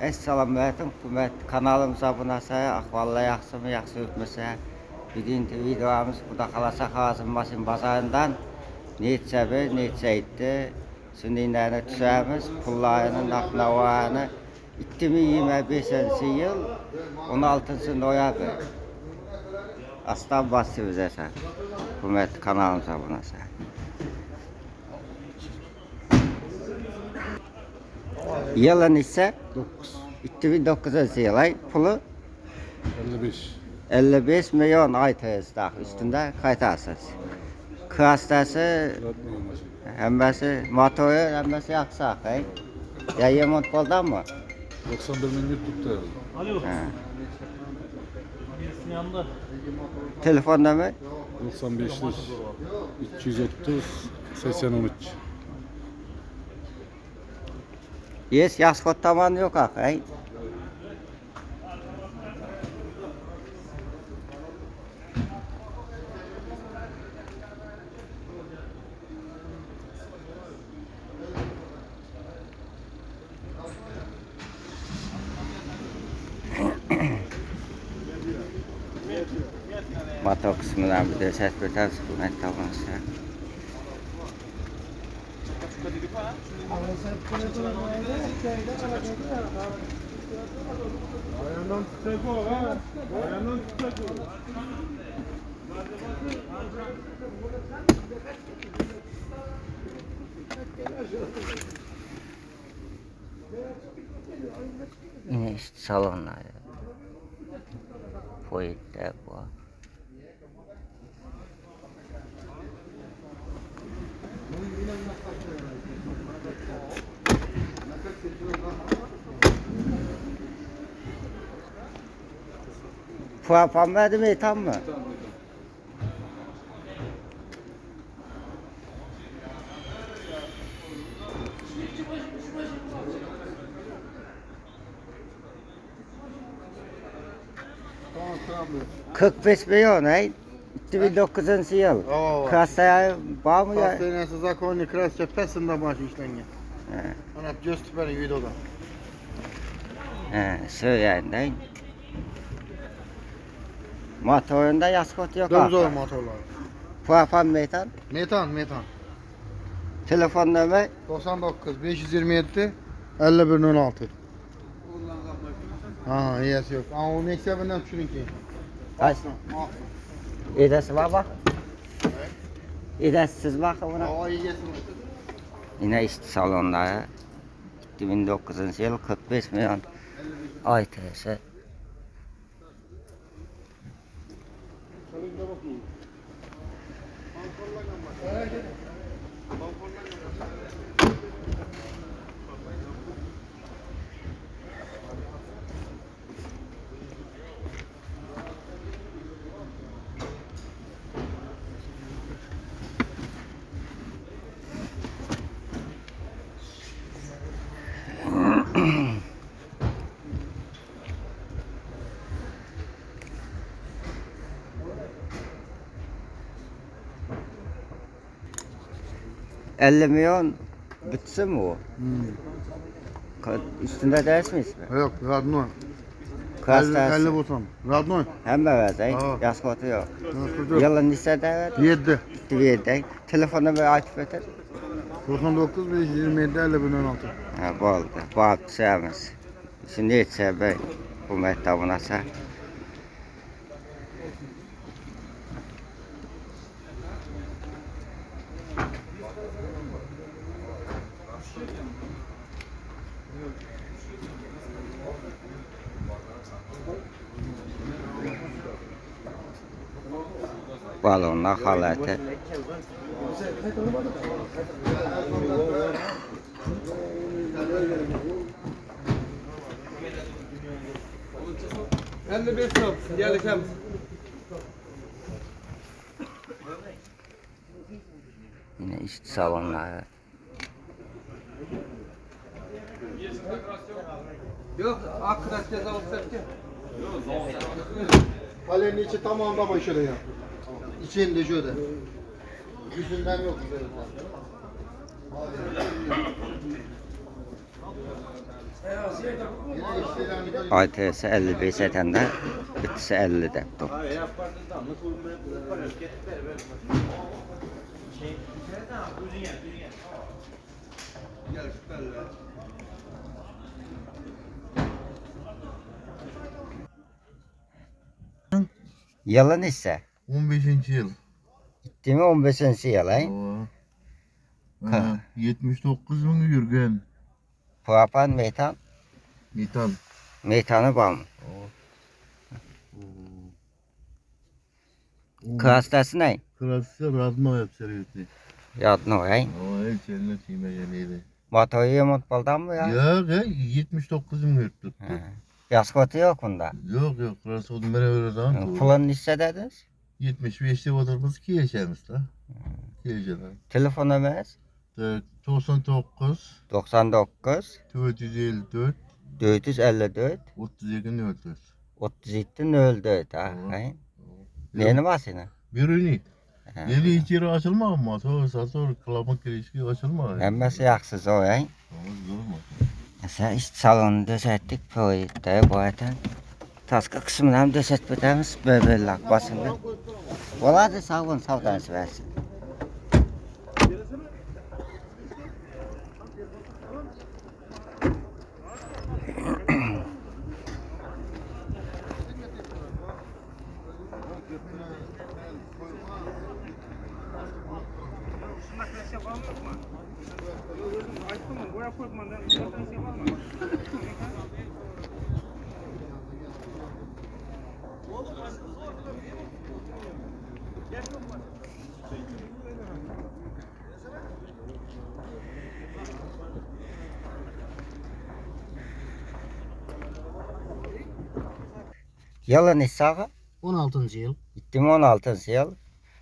Assalamu alaykum. Hükümet kanalımıza abone olsa, ahvalla yaxşımı, yaxşı ötmese. Bugünkü videomuz burada kalasa Kazım Basın Bazarından neçə bir, neçə etdi. Sünnilerde tüsəmiz, pullarının naknavarını 2025 yıl 16 noyabr. Aslan bası bize sen. Hükümet kanalımıza abone olsa. Yılın ise 2009 yıl pulu 55 milyon ITS daha üstünde kayıtarsınız. Klastası hembesi motoru hembesi yaksak. Ya yemont boldan mı? 91 bin tuttu herhalde. Alo. Birisinin yanında. Telefonda mı? 95'lik 230 83. Yes, yaş kodlaman yok akay. Motor kısmından bir de ses beten sıkılmayı tabansı. Bayandan tutacak o ha. Bayandan tutacak o. Yine işte salonlar. Foyette bu. Puan verdi mi tam mı? Tamam. 45 milyon 2009 yıl. Oo. Kasaya var mı ya? Hastanesi zakonnik krasça pesinde başı işlengen. He, Ana gösteren videoda. söyleyin değil. Motorunda yaskot yok. Dönüzor motorlar. Puan metan. Metan. Telefon numara 99 527 5116. Ha, iyisi yok. Ama o mektebenden düşünün ki. kaç? İdesi var bak. İdesiz bak ona. Aa, iyisi Yine işte salonları 2009 yıl 45 milyon ITS. ...50 milyon bitsin mi o? Üstünde ders mi ismi? Yok, Radno. Klas 50 dersi. buton. Radno. Hem verdi, Aa. yaskotu yok. Yok. Yılın lisede evet. 7. Verdi. Telefonu ve aktif eter. 99 527 5116. Ha, bu oldu. Bu hafta sevmez. Şimdi hiç sevmez. Bu mektebine sev. Balonla halatı. Yine işte salonları. Yok, akırat ceza olsak ki. Kalenin içi tamamda başarı ya. İçinde şöyle. Yüzünden yok üzerinden. ATS 55 etende, bitisi 50 de. Yılın ise 15. yıl. değil mi 15. yıl ay? Oo. Ka- 79 bin yürgen. Propan metan, Metal. metanı var mı? Klastası ne? Klası radno yapsarıyordu. Yadını ay. Ama el çeline çiğme yeniydi. Motoru yamut baldan mı ya? Yok ya 79 bin yurt tuttu. Yaskotı yok bunda. Yok klası oldu öyle daha. Pulun liste dediniz? 75'te oturmuş ki yaşamış da. Yaşadı. Telefon ömez? 99 99 454 454 32 04. 37 04 ha. Hay. Neyini var senin? Birini. Deli içeri açılma ama sonra kalamak girişki açılma. Hemmesi yaksız o ay. Zor mu? Mesela işte salonu döşettik böyle bu eten. Taska kısmından döşetmedemiz böyle lakbasında. Ola da sağ savdansı versin. Yılın hesabı 16. yıl. gitti mi 16. yıl.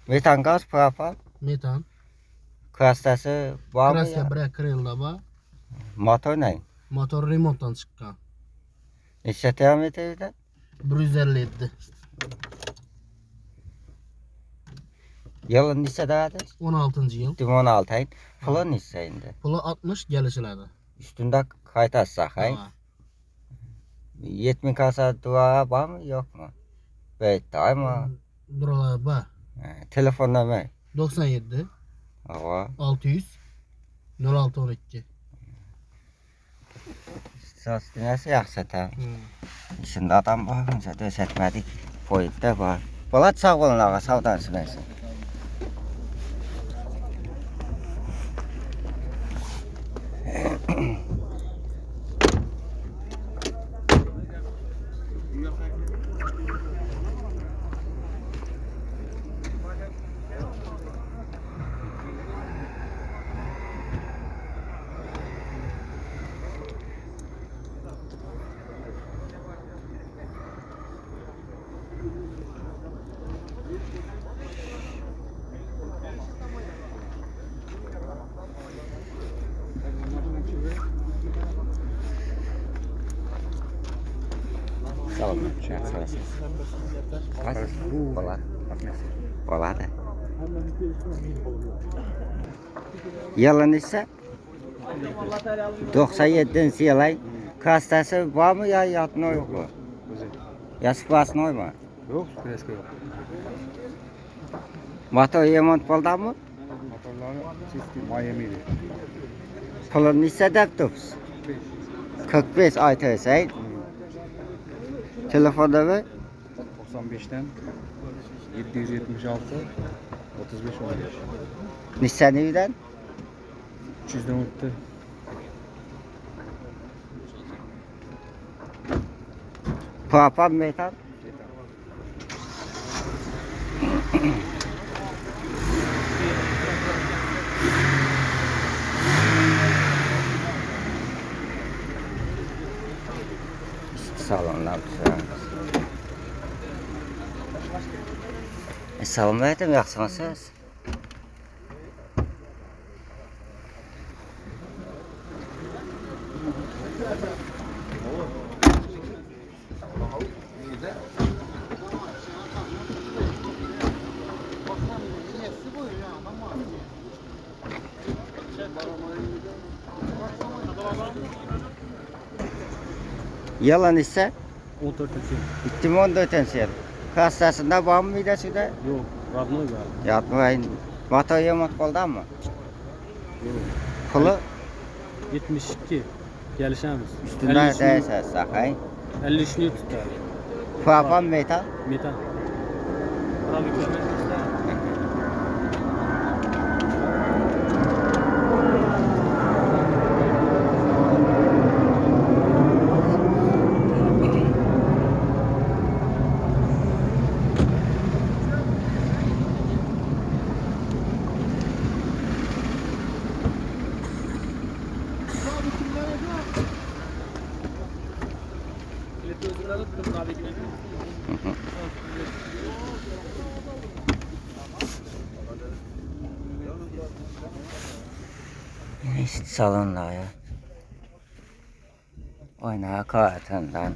Metan gaz propan. Metan. Klastası var mı Krasya ya? bırak kırıldı ba. Motor ne? Motor remonttan çıkan. Neçe kilometreden? 157. Yılın neçe dağıdır? 16. yıl. Gitti mi 16 ayın. Pulun neçe indi? Pulu 60 gelişilerde. Üstünde kaytarsak ay. Tamam. 70 kasa dua var mı yok mu? Evet ama Buralar ba. telefon numara. 97 Ava. 600 06 12. Söz dinlesi yaxşı ta. Hmm. Şimdi adam bakınca döşetmedik. Boyutta var. Polat sağ olun ağa sağdan sürersin. Sağ olun. Kaç? Polat. Polat. Yılın ise 97. yıl ay. Kastası var mı ya yatma yok mu? Ya spasnoy mu? Yok, preska yok. Motor remont boldan mı? Motorları çizgi Miami'li. Pulun ise deptopuz. 45 ay tese. Telefonda mı? 95'ten 776 35 15. Nissan evden? 300'den unuttu. Papan metan. Salonlar güzel. Salonda etim yaxşımısınız? Yalan ise 14-cü. 2014 yıl. Hastasında var mı midesi de? Yok, radno galiba. Yatmayın. Motor yamuk oldu mı? Yok. Pulu 72. Gelişemiz. üstünden değilse sakayın. 53 Newton tutar. Fapan metal. Metan. İşte salonlar ya. Oynağı kartından.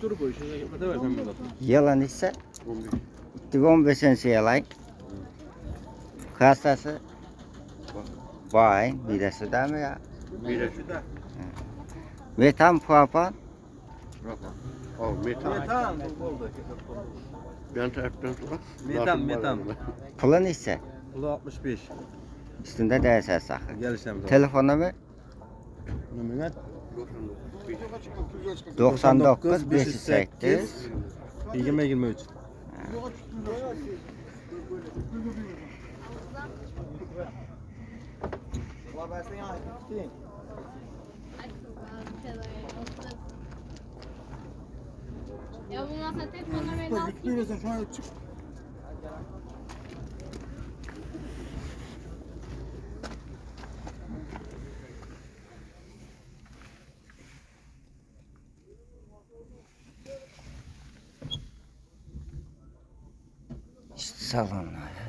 Dur bu işe. Ne kadar versen burada? Yalan ise 15. 15. yıl. Hastası vay midesi de mi ya? Bir Metan fapan metan. Ben taraftan sonra. Metan. pulun ise Pulu 65. üstünde değilse sakın. Gelişemiz. Telefonumu Numune 99 508 20-23. Ya bu masa telefonla beni al. işte salonlar ya.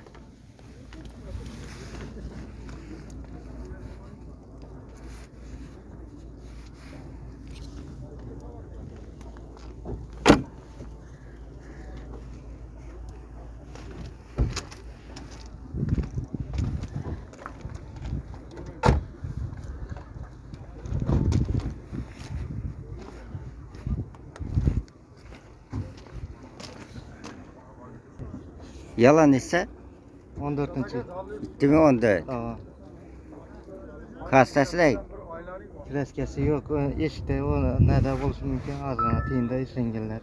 Yalan ise 14. 2014. Aa, Hastası değil. freskesi yok. İşte o nerede bulsun mümkün ağzına tiyinde işengeller.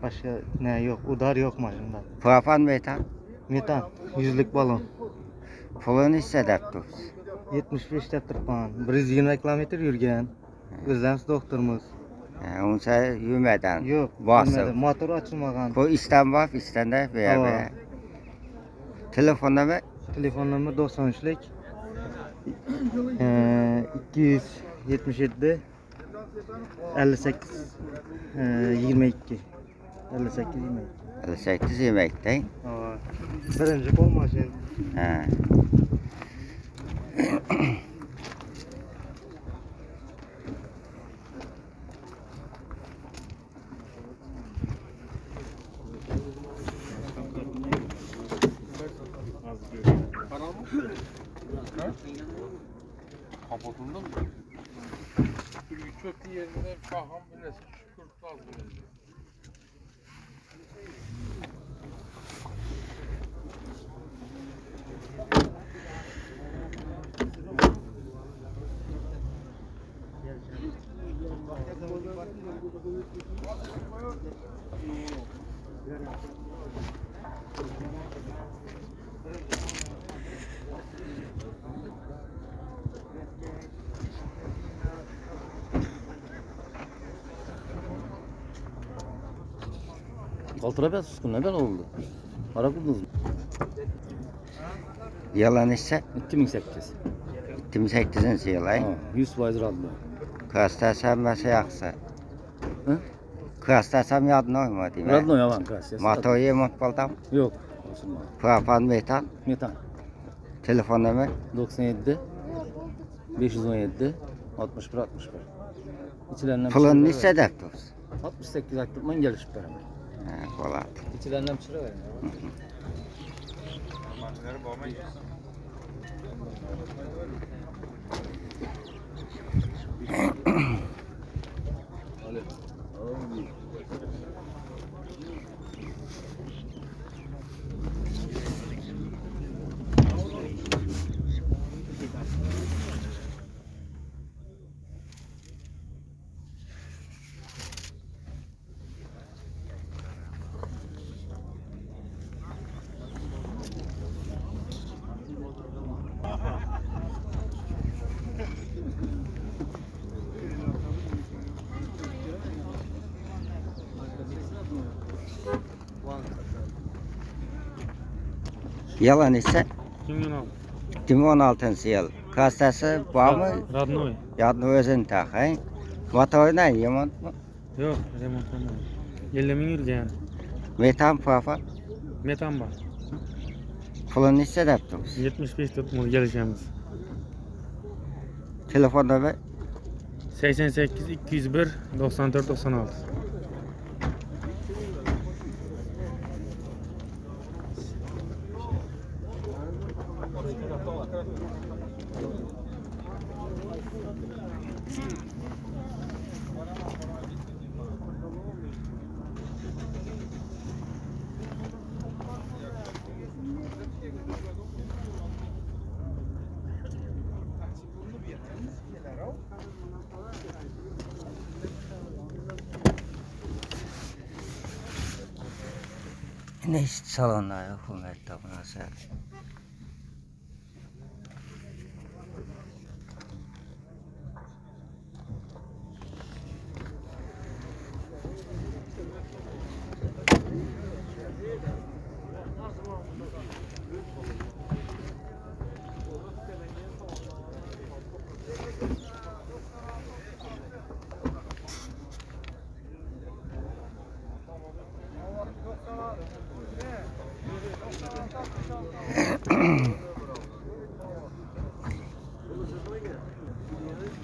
Başka ne yok. Udar yok maşında. Fapan metan. Metan. Yüzlük balon. Pulun ise deptur. 75 tırpan. 120 kilometre yürüyen. Özlemiz doktorumuz. Onsa yümeden. Yok. Basıp. bilmedi. Motor açılmagan. Bu İstem var, İstem'de veya Tamam. veya. Telefonla mı? Telefon numara 93'lik. 277 58 22 58 22. 8 yemekten. Aa, birinci kol maşin. Ha. Kapatıldı mı? Çöp yerine şaham bile şükür lazım. Kaltıra ben suskun ne ben oldu? Para buldunuz mu? Yalan ise 2008. 2008 yıl ay. 100% radyo. Kastasam mesela yaksa. Hı? Kastasam yadına oyma değil mi? Radyo yalan kas. Matoyu mutbaldan. Yok. Olsun mu? Papan metan. Metan. Telefon numara 97 517 61 61. İçilerinden pulun ne sebep dursun? 68 aktırman gelişip beraber. Polat. İçilerinden bir çıra verin. Yalan ise Kimden al? 2016 yıl. Kastası var mı? Radnoy. Yadını özün takayın. Matoyu ne yemont mu? Yok, remont olmadı. 50 bin yürüyen. Metan papan. Metan var. Pulun ne sebep dursun? 75 tutmalı geleceğimiz. Telefon numara 88 201 94 96. ne iş salonlar hükümette buna sen.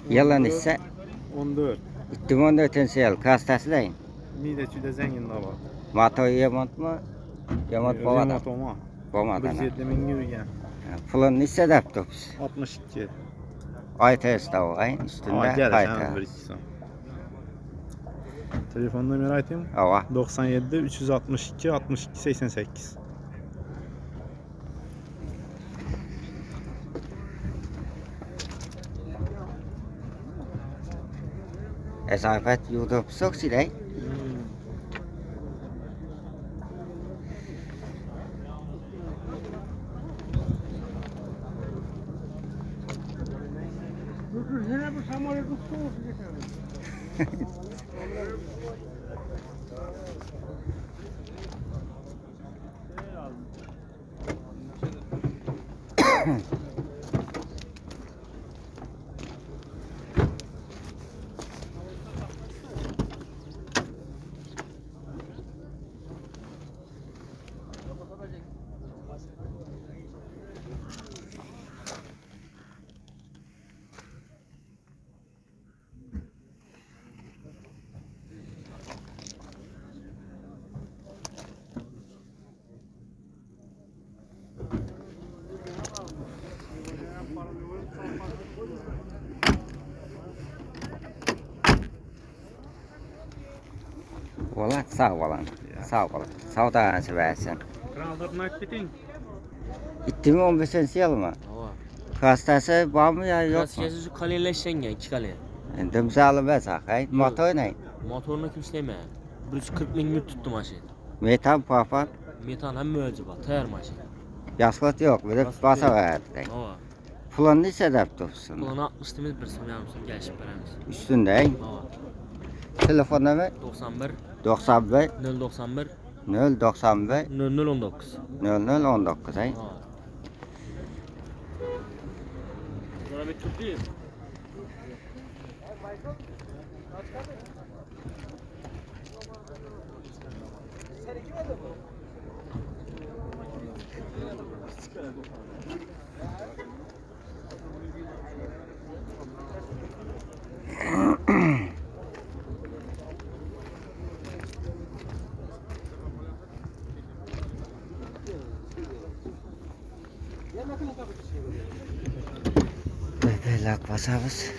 Yalan ise 14. 2014 yıl. Kastası deyin. Mide çüde zengin dava. Matoyu yemont mu? Yemont bolada. Toma. Bolmadan. 107 bin yürüyen. Pulun ne sebep dursun? 62. Ay testi o ay üstünde kayta. Telefon numarayı atayım. Ava. 97 362 62 88. Esafet YouTube sok siley. Valla sağ olun. Sağ olun. Savda nasip etsin. Kraldır nakbitin. 2015 yıl mı? Ova. Kastası var mı ya yok mu? Gaskesi şu kaleleşengen 2 kale. Dımsalı bezak. Motor ne? Motorunu kimseleme. 140 bin mil tuttu maşin. Metan papan. Metan hem mölcü var. Tayar maşin. Yaslat yok. Bir de Yaslat basa yok. verdi. Ova. Pulun ne sebep dursun? Ulan 60 temiz bir samyanımsın gelişip veremiz. Üstünde. Ova. Telefon numara 91 91 091 095 0019. 0019 ay. Bana bir tut değil. Bebelak basarız.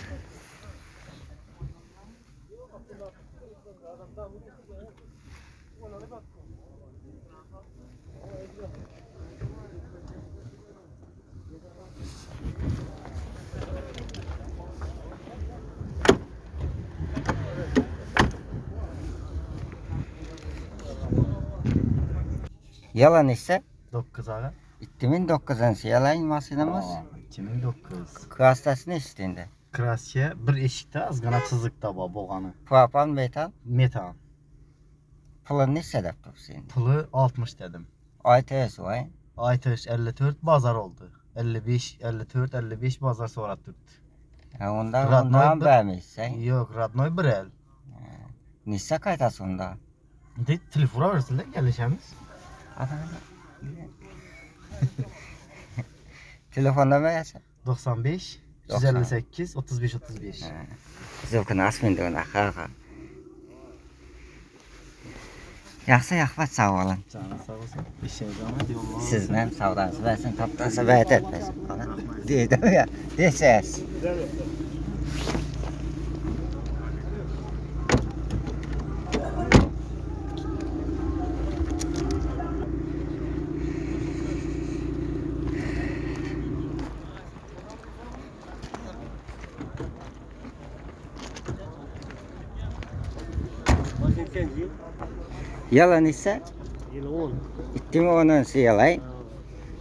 Yalan ise 9 ağa. 2009 yalan masinemiz. 2009. Klastasını üstünde. Krasya bir eşikte azgana çizikte var boğanı. Propan metal. Metan. Pulun ne sebepti bu senin? Pılı 60 dedim. ITS var. Aytaş 54 bazar oldu. 55, 54, 55 bazar sonra tuttu. Ondan Radnoy ondan bir- vermişsen. Yok, Radnoy bir el. Nisse kaytası onda. De telefona versin de gelişemiz. Telefonda mı yasa? 95, 158, 35, 35. Zılkın asmında ona. Ha. Yaxşı yaxvat sağ olun. Canı sağ olsun. İşiniz ama diyorlar. Sizden savdanızı versin, tapdanızı vəd etmesin. Deydim ya, desəz. Yalan ise Yılı 10. gitti mi onun yalan?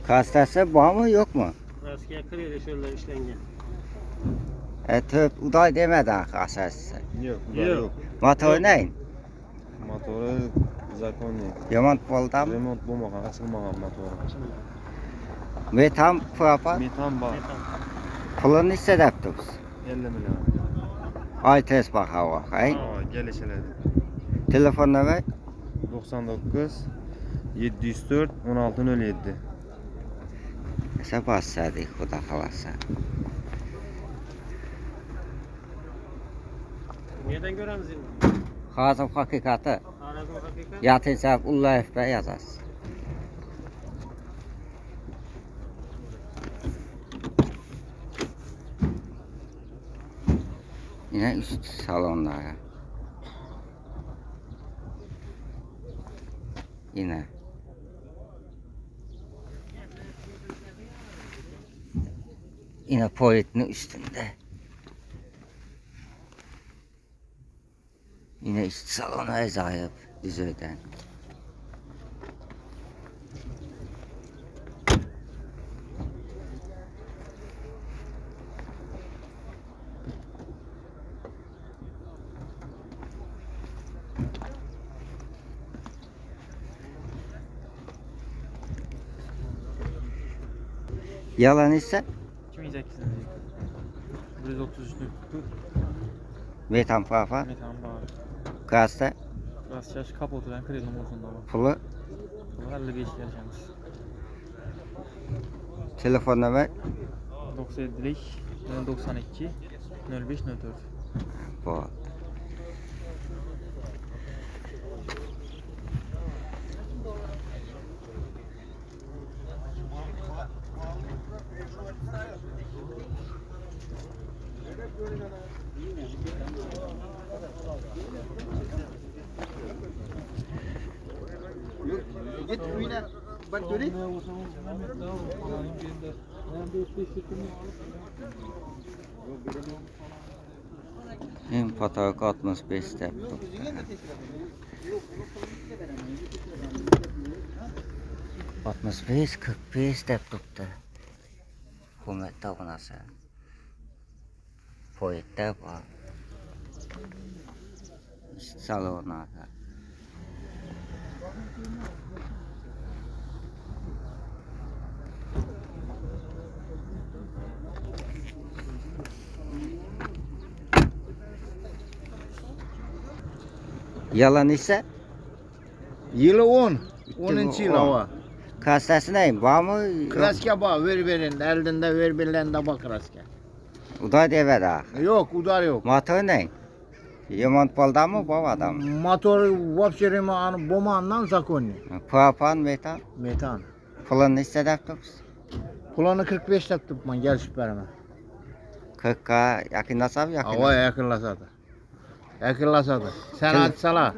Kastası var mı yok mu? Asker kırıyla şöyle işlengen. Töp uday demeden kasası. Yok, bunlar yok. Motor neyin? Motoru zakonli. Yomon boldan. Remont bo'lmagan, açılmagan motoru. Metan propan. Metan var. Pulunu hissedepti biz. 50 milyon. Aytes baxa bak. Ay. Gelişeledi. Telefon nömrə? 99 704 1607. Esa bassadik xuda xalasa. Nereden göremiz şimdi? Hazım hakikati. Arazın hakikat. Yatınca Ullayev bəy yazasız. Yine üst salonlara. Yine. Yine poetinin üstünde. Yine üst salona acayip düzeyden. Yalan ise 2008. 133. metan fafa, Metan var. gazda, Biraz yaş kapotu ben kırıyla numurasında var. pulu, Bu 55 geleceğimiz. telefon nömrə 97'lik 92 05 04. bu. Git uyuna. Bak göreyim. Fotoğraf 65 step. 65, 45 step tuttu. Hükümette bu nasıl? Poette var. İşte salonlarda. Yalan ise Yılı 10. Bitti 10. bu, yıl on. hava. kastası neyim? Var mı? Yok. Kraske bağ ver verin. Elinde ver birlerinde bak kraske. Uda dever ha. Yok udar yok. Motor neyim? Yemont boldan mı bu adam? Motor vapşerimi anı bomandan zakonni. Propan, metan. Metan. Pulunu istediptimiz. Kulağını 45 taktım ben gel süperime. 40'a yakınlasam yakın. Hava yakınlasadı. Yakınlasadı. Sen Tele- açsala.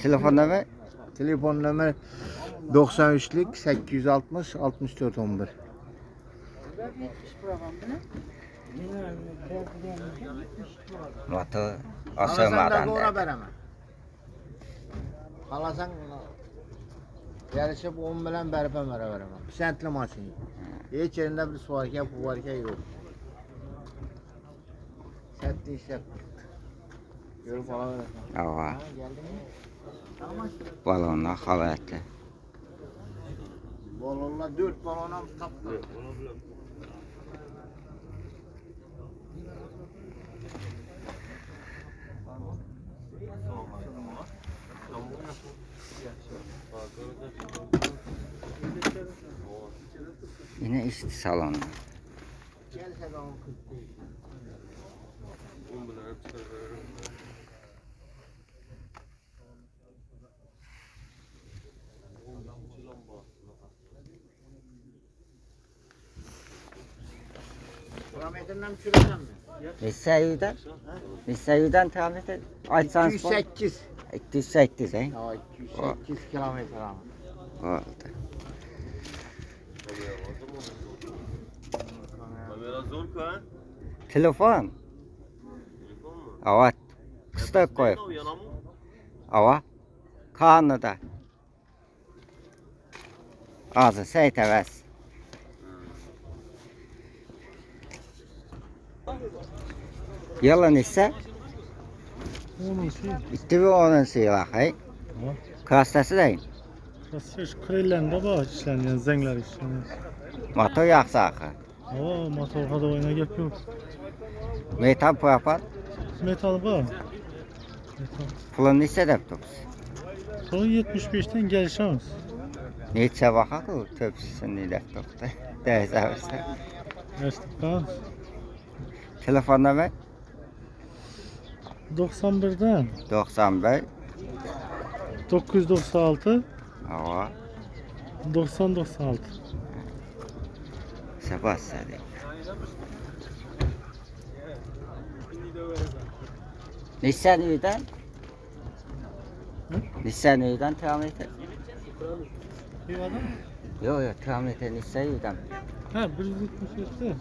Telefon numara Telefon numara 93'lük 860 64 11. motor Halasan da asırmadan doğru da. vereme. Halasan yarışıp 10 bilen berpen veremem. Sentli maşın. Hiç yerinde bir su varken bu varken yok. Sentli iş yap. Görüp falan veremem. Ava, Geldi mi? balonla halatı. Balonla 4 balona taptı. Yine işte salonda. Gelse de 10 40 değil. Parametreden süreceğim mi? Liseyden tahmin et. Açsanız 208. 208 he. Ya 208 kilometre ama. Oldu. Telefon. Ava. Kısta koy. Ava. Kanıda. Ağzı seytevez. Yalan ise bitti mi onun sıyla hay? Kastası değil. Kasış krillende var işlenen zengler işlenen. Motor yaksa akı. Ama motor hada oyuna gep yok. Metan propan. Metal var. Metal. Pulunu istediptimiz. Sonra 75'ten gelişemiz. Neçe vakak o töpsüsünü ilettikti. Değerse. Geçtik ha. Telefon numara 91'den 91. 996 Ava. 9096. Sabah sadık. Nissan Ü'den? Nissan Ü'den tahmin et. Bir adam? Yok yok tahmin et Nissan Ü'den. Ha 177'de.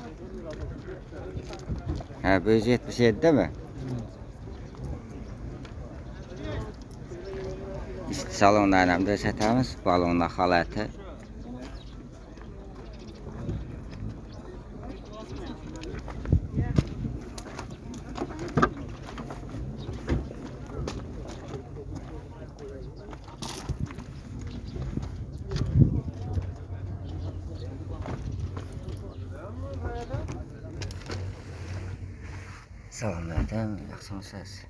Ha 177'de mi? İşte salonlardan da satamiz, balonla halatı. Salonlardan yaxşı ses.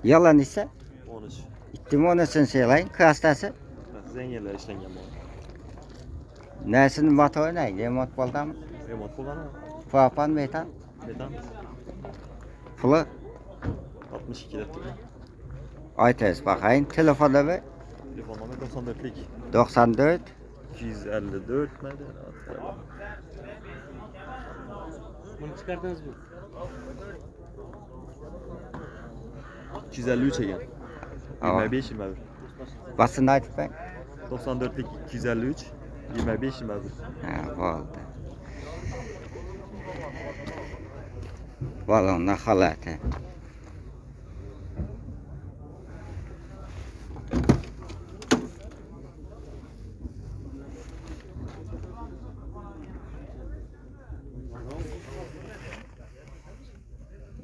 Yalan ise 13. ittim onu sen söyleyin. Kastası Zenginler işlengen bu. nesinin motoru ne? Remont boldan mı? Remont kullanır. Propan, metan. Metan Pulu 62 lira. aytez bakayın. Telefonu mu? Telefon numara 94'lik. 94 254 nerede? Bunu çıkardınız mı? 253 ekan. Ava. 25 21. Basını aytıp ben. 94'lik 253 25 21. Ha, bo'ldi. Balonlar xalati.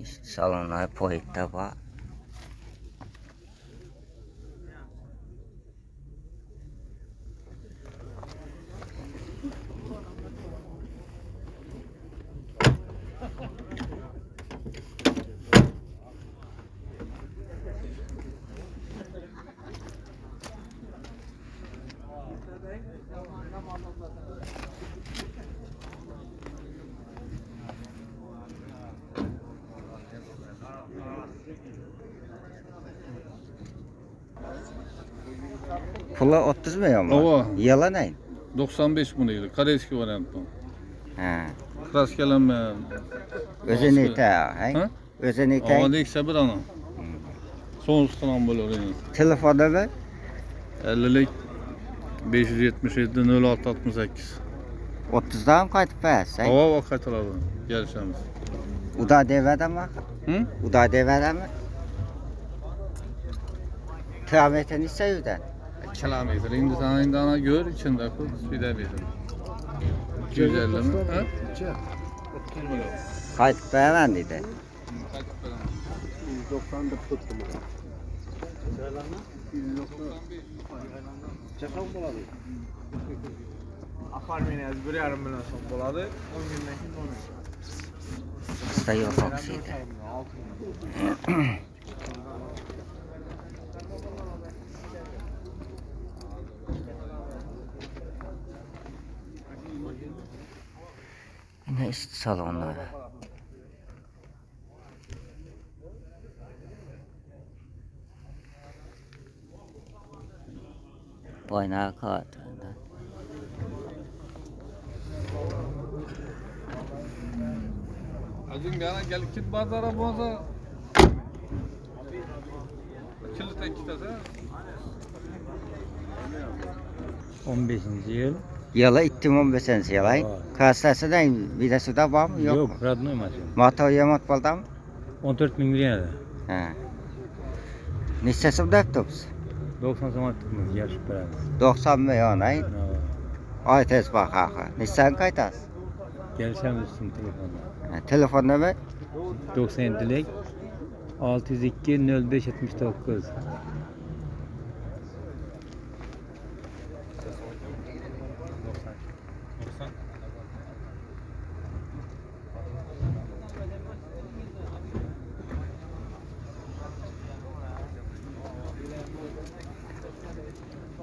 İşte salonlar poyitdə var. Pula 30 milyon mu? Ova. Yalan neyin? 95 bunu yedi. Koreyski variant bu. Ha. Kraskalanma. Özü neyte ha? Ha? Özü neyte? Ava dekse bir ana. Sonuçtan böyle yani. Telefonda mı? 50'lik 577 06 68. 30'dan mı kayıtıp versen? Ava vakit aladı. Gelişemiz. Uda devede mi? Hı? Uda devede mi? Kilometre neyse yüden? Kilometre. Şimdi sana indana gör içinde kız bir de verin. 250 mi? Ha? 30 milyon. Kayıtıp veremem dedi. Apartmeni az 1,5 milyon so'm bo'ladi. 10 kundan keyin bo'lmaydi. Usta yok oksiydi. Yine işte salonlar. Boynağı kartında. Acın yana gel git bazara boza. Kilit ekitese. 15. yıl. Yılı ittim 15. yılı. Kastası da bir de suda var mı? Yok, mu? Radnoy maşın. Motor yamot bolda mı? 14 bin liraya da. Ha. Neçesi bu laptops? 90 zaman tutmuş yaş paramız. 90 milyon ay. Ay tez bak ha. Neçen kaytas? Gelişemiz için telefonla. Telefon ne? 97'lik 602 05 79.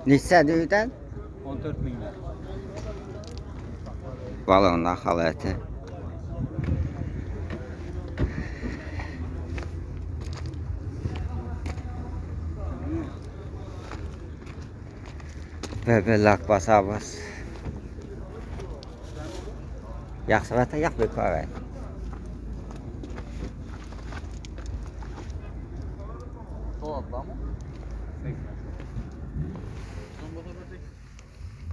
Neçe düyden? 14 bin lira. Balonlar halatı. Bebelak basabız. Yaxşı vata yak bir kahve. Soğukla mı?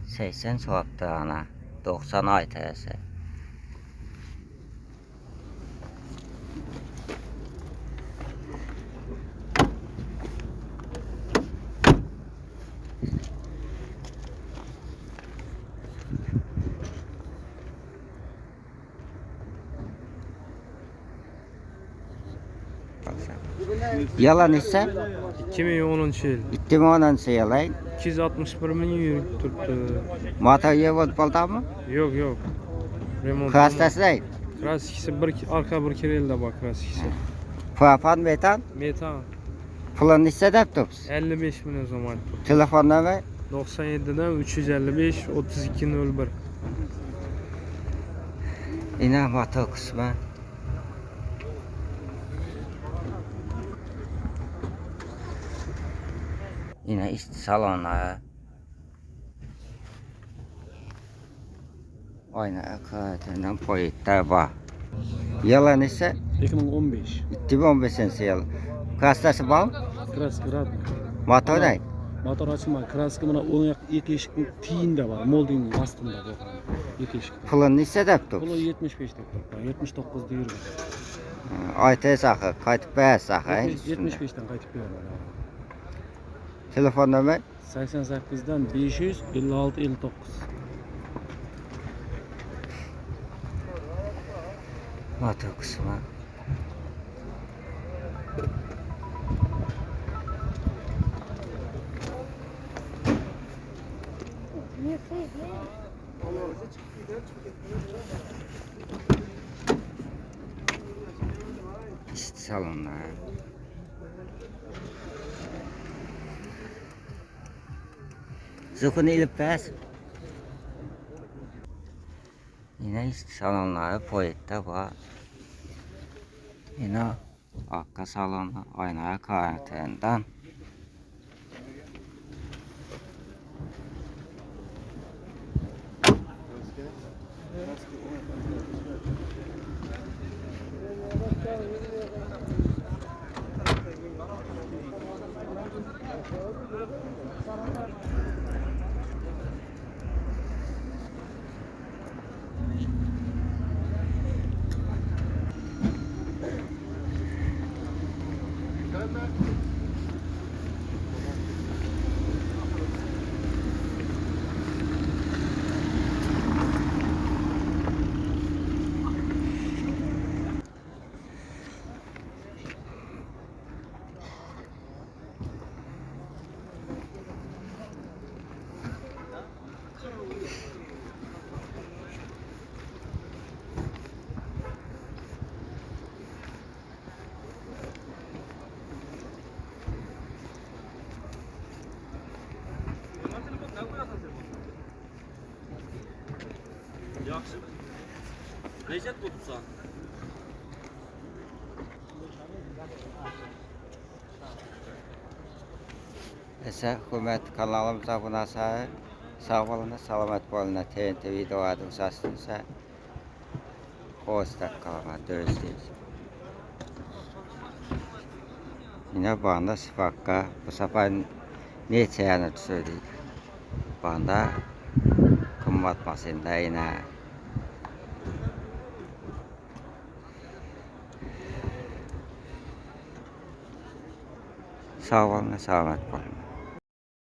80 soğuktu ana. 90 ay tersi. Yalan ise 2010 yıl. ittim onun yalan. 261 milyon yürüp tuttu. Motor yevot bolda mı? Yok yok. Remont. Kastası değil. Klasikisi bir arka bir kere elde bak klasikisi. Propan metan. Metan Pulun ise laptops. 55 milyon zaman. Telefon ne? 97'den 355 3201. Yine motor kısmı. Yine işte salonlar. Aynı akıtından poyitler var. Yalan ise 2015. 2015 yıl. Krastası bal? Kraska rad. Motor ne? Motor açılma. Kraska bana oyak iki eşikli tiyinde var. Moldingin astında bu. İki eşikli. Pulun neyse depti? Pulu 75 tekrar. 79 diyor. Aytay sağı, kaytıp beyaz sağı. 75'ten kaytıp veriyorum. Telefon nömer? 88'den 500 56 59. Motor kısmı. İşte salonlar. Zıkını ilip beyaz. Yine işte salonları poyette var. Yine arka salonu aynaya karantindan. Yaxşı. Necət tutsan? Ese hürmet kanalımıza buna sağ olun, selamet olun. TNT videoları uzasınsa hoşça kalın, görüşürüz. Yine banda sıfakka bu sefer ne çayını söyleyeyim. Banda kımbatmasında yine. Sağ olun, selamet olun.